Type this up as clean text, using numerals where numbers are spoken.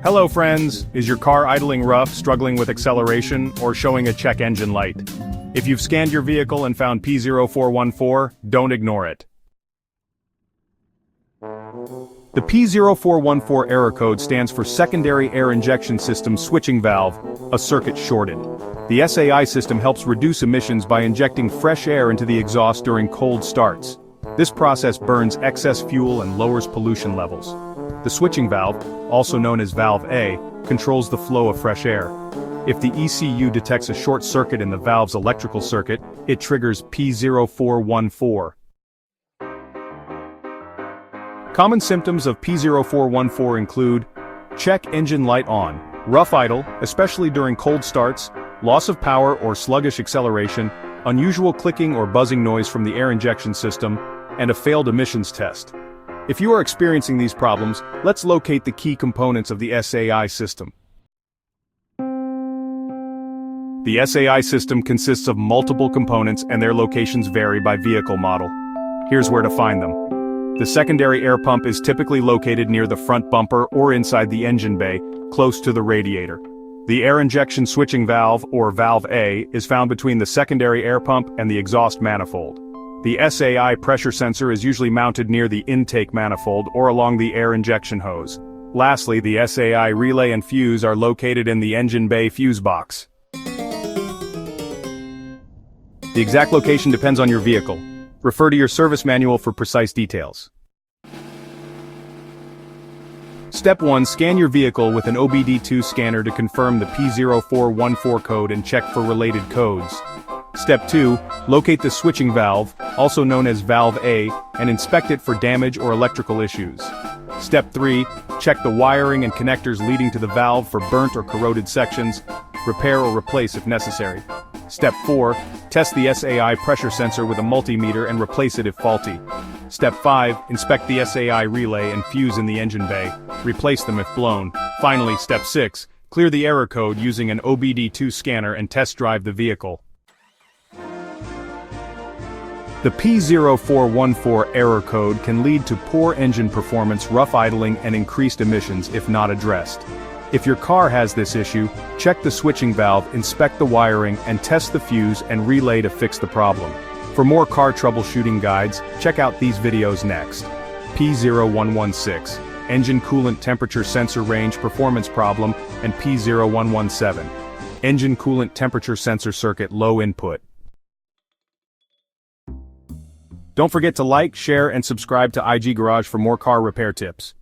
Hello friends, is your car idling rough, struggling with acceleration, or showing a check engine light? If you've scanned your vehicle and found P0414, don't ignore it. The P0414 error code stands for Secondary Air Injection System Switching Valve, a circuit shorted. The SAI system helps reduce emissions by injecting fresh air into the exhaust during cold starts. This process burns excess fuel and lowers pollution levels. The switching valve, also known as valve A, controls the flow of fresh air. If the ECU detects a short circuit in the valve's electrical circuit, it triggers P0414. Common symptoms of P0414 include check engine light on, rough idle, especially during cold starts, loss of power or sluggish acceleration, unusual clicking or buzzing noise from the air injection system, and a failed emissions test. If you are experiencing these problems, let's locate the key components of the SAI system. The SAI system consists of multiple components and their locations vary by vehicle model. Here's where to find them. The secondary air pump is typically located near the front bumper or inside the engine bay, close to the radiator. The air injection switching valve, or valve A, is found between the secondary air pump and the exhaust manifold. The SAI pressure sensor is usually mounted near the intake manifold or along the air injection hose. Lastly, the SAI relay and fuse are located in the engine bay fuse box. The exact location depends on your vehicle. Refer to your service manual for precise details. Step 1. Scan your vehicle with an OBD-II scanner to confirm the P0414 code and check for related codes. Step 2. Locate the switching valve, also known as valve A, and inspect it for damage or electrical issues. Step 3. Check the wiring and connectors leading to the valve for burnt or corroded sections. Repair or replace if necessary. Step 4. Test the SAI pressure sensor with a multimeter and replace it if faulty. Step 5. Inspect the SAI relay and fuse in the engine bay. Replace them if blown. Finally, Step 6. Clear the error code using an OBD-II scanner and test drive the vehicle. The P0414 error code can lead to poor engine performance, rough idling, and increased emissions if not addressed. If your car has this issue, check the switching valve, inspect the wiring, and test the fuse and relay to fix the problem. For more car troubleshooting guides, check out these videos next. P0116, Engine Coolant Temperature Sensor Range Performance Problem, and P0117, Engine Coolant Temperature Sensor Circuit Low Input. Don't forget to like, share, and subscribe to IG Garage for more car repair tips.